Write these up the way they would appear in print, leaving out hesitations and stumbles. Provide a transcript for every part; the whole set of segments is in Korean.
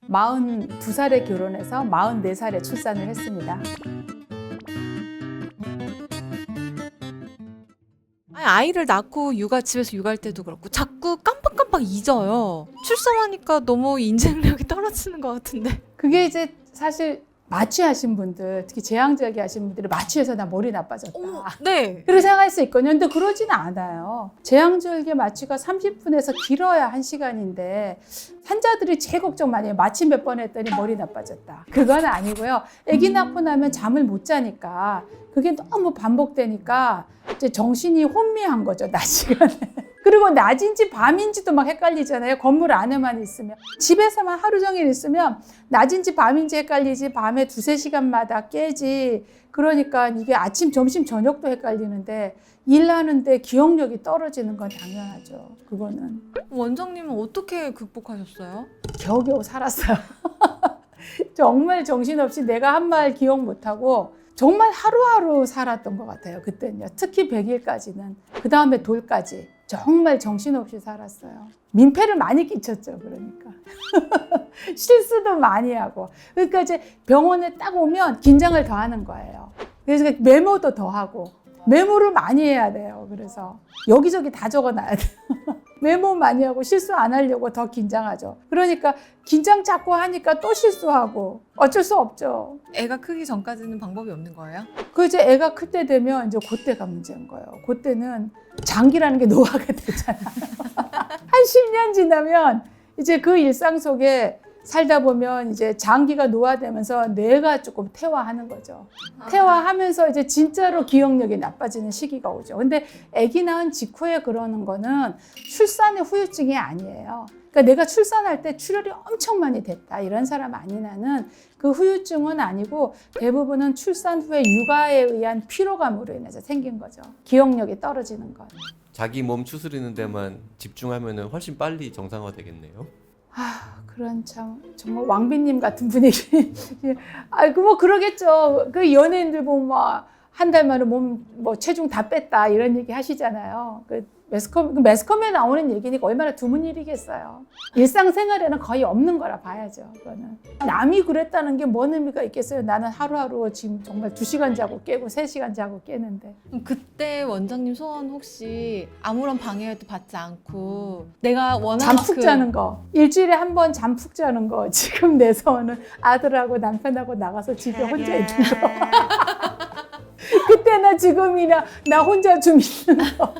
42살에 결혼해서 44살에 출산을 했습니다. 아이를 낳고 집에서 육아할 때도 그렇고 자꾸 깜빡깜빡 잊어요. 출산하니까 너무 인지능력이 떨어지는 것 같은데. 그게 이제 사실 마취하신 분들, 특히 제왕절개 하신 분들이 마취해서 나 머리 나빠졌다. 네. 그렇게 생각할 수 있거든요. 근데 그러지는 않아요. 제왕절개 마취가 30분에서 길어야 1시간인데 환자들이 제일 걱정 많이 해요. 마취 몇 번 했더니 머리 나빠졌다. 그건 아니고요. 아기 낳고 나면 잠을 못 자니까 그게 너무 반복되니까 이제 정신이 혼미한 거죠, 낮 시간에. 그리고 낮인지 밤인지도 막 헷갈리잖아요. 건물 안에만 있으면. 집에서만 하루 종일 있으면 낮인지 밤인지 헷갈리지, 밤에 2-3시간마다 깨지. 그러니까 이게 아침, 점심, 저녁도 헷갈리는데 일하는데 기억력이 떨어지는 건 당연하죠. 그거는. 원장님은 어떻게 극복하셨어요? 겨우겨우 살았어요. 정말 정신없이 내가 한 말 기억 못하고 정말 하루하루 살았던 것 같아요. 그때는요. 특히 100일까지는. 그 다음에 돌까지. 정말 정신없이 살았어요. 민폐를 많이 끼쳤죠. 그러니까. 실수도 많이 하고. 그러니까 이제 병원에 딱 오면 긴장을 더 하는 거예요. 그래서 메모도 더 하고. 메모를 많이 해야 돼요. 그래서 여기저기 다 적어놔야 돼요. 메모 많이 하고 실수 안 하려고 더 긴장하죠. 그러니까 긴장 자꾸 하니까 또 실수하고 어쩔 수 없죠. 애가 크기 전까지는 방법이 없는 거예요? 그 이제 애가 클 때 되면 이제 그때가 문제인 거예요. 그때는 장기라는 게 노화가 되잖아요. 한 10년 지나면 이제 그 일상 속에 살다 보면 이제 장기가 노화되면서 뇌가 조금 퇴화하는 거죠. 퇴화하면서 이제 진짜로 기억력이 나빠지는 시기가 오죠. 근데 아기 낳은 직후에 그러는 거는 출산의 후유증이 아니에요. 그러니까 내가 출산할 때 출혈이 엄청 많이 됐다 이런 사람 아니나는 그 후유증은 아니고 대부분은 출산 후에 육아에 의한 피로감으로 인해서 생긴 거죠. 기억력이 떨어지는 것. 자기 몸 추스리는 데만 집중하면 훨씬 빨리 정상화 되겠네요. 그런 참 정말 왕비님 같은 분위기. 뭐 그러겠죠. 그 연예인들 보면 한 달 만에 몸 체중 다 뺐다 이런 얘기 하시잖아요. 매스컴에 나오는 얘기니까 얼마나 드문 일이겠어요. 일상생활에는 거의 없는 거라 봐야죠. 그거는. 남이 그랬다는 게 뭔 의미가 있겠어요. 나는 하루하루 지금 정말 2시간 자고 깨고 3시간 자고 깨는데. 그때 원장님 소원 혹시 아무런 방해도 받지 않고 내가 원하는 잠 푹 자는 거. 일주일에 한 번 잠 푹 자는 거. 지금 내 소원은 아들하고 남편하고 나가서 집에 혼자 있는 거. 그때나 지금이나 나 혼자 좀 있는 거.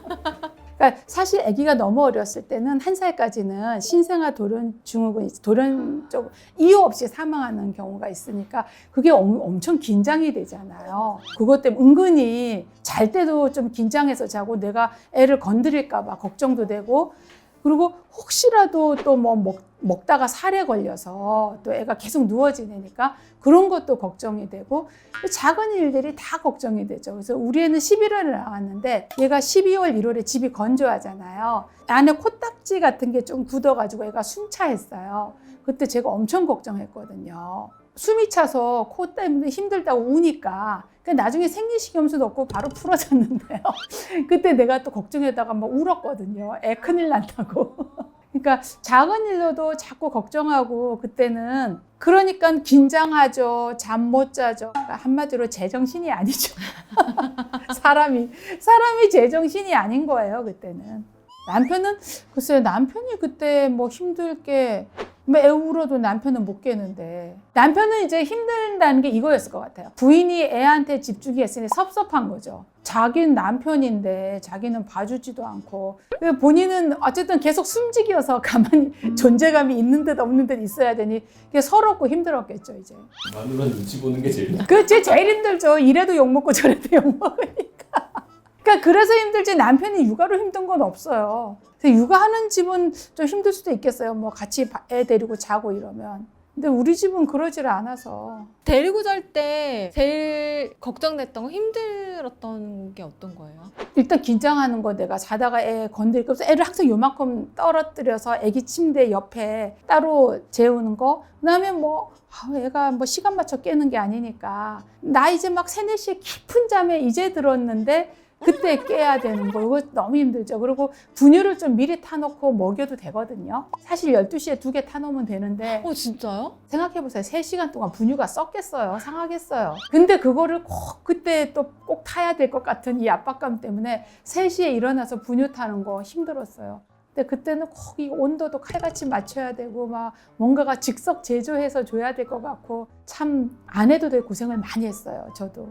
그러니까 사실 아기가 너무 어렸을 때는 1살까지는 신생아 돌연 증후군, 돌연 쪽 이유 없이 사망하는 경우가 있으니까 그게 엄청 긴장이 되잖아요. 그것 때문에 은근히 잘 때도 좀 긴장해서 자고 내가 애를 건드릴까 봐 걱정도 되고 그리고 혹시라도 또 먹다가 살에 걸려서 또 애가 계속 누워 지내니까 그런 것도 걱정이 되고 작은 일들이 다 걱정이 되죠. 그래서 우리 애는 11월에 나왔는데 얘가 12월, 1월에 집이 건조하잖아요. 안에 코딱지 같은 게 좀 굳어가지고 애가 숨차했어요. 그때 제가 엄청 걱정했거든요. 숨이 차서 코 때문에 힘들다고 우니까 나중에 생리식염수도 없고 바로 풀어졌는데요. 그때 내가 또 걱정하다가 막 울었거든요. 애 큰일 난다고. 그러니까 작은 일로도 자꾸 걱정하고 그때는 그러니까 긴장하죠. 잠 못 자죠. 그러니까 한마디로 제정신이 아니죠. 사람이 제정신이 아닌 거예요. 그때는. 남편은 글쎄요. 남편이 그때 힘들 게 애 울어도 남편은 못 깨는데 남편은 이제 힘들다는 게 이거였을 것 같아요. 부인이 애한테 집중이 했으니 섭섭한 거죠. 자기는 남편인데 자기는 봐주지도 않고 본인은 어쨌든 계속 숨지기여서 가만히 존재감이 있는 듯 없는 듯 있어야 되니 서럽고 힘들었겠죠. 이제 마누라 눈치 보는 게 제일 그게 제일 힘들죠. 이래도 욕먹고 저래도 욕먹으니까. 그래서 힘들지 남편이 육아로 힘든 건 없어요. 육아하는 집은 좀 힘들 수도 있겠어요. 같이 애 데리고 자고 이러면. 근데 우리 집은 그러질 않아서. 데리고 잘 때 제일 걱정됐던 거 힘들었던 게 어떤 거예요? 일단 긴장하는 거 내가 자다가 애 건드리고 애를 항상 요만큼 떨어뜨려서 애기 침대 옆에 따로 재우는 거. 그다음에 애가 시간 맞춰 깨는 게 아니니까 나 이제 막 3, 4시에 깊은 잠에 이제 들었는데 그때 깨야 되는 거. 이거 너무 힘들죠. 그리고 분유를 좀 미리 타놓고 먹여도 되거든요. 사실 12시에 2개 타놓으면 되는데 진짜요? 생각해보세요. 3시간 동안 분유가 썩겠어요. 상하겠어요. 근데 그거를 꼭 그때 또 꼭 타야 될 것 같은 이 압박감 때문에 3시에 일어나서 분유 타는 거 힘들었어요. 근데 그때는 꼭 이 온도도 칼같이 맞춰야 되고 막 뭔가가 즉석 제조해서 줘야 될 것 같고 참 안 해도 될 고생을 많이 했어요. 저도.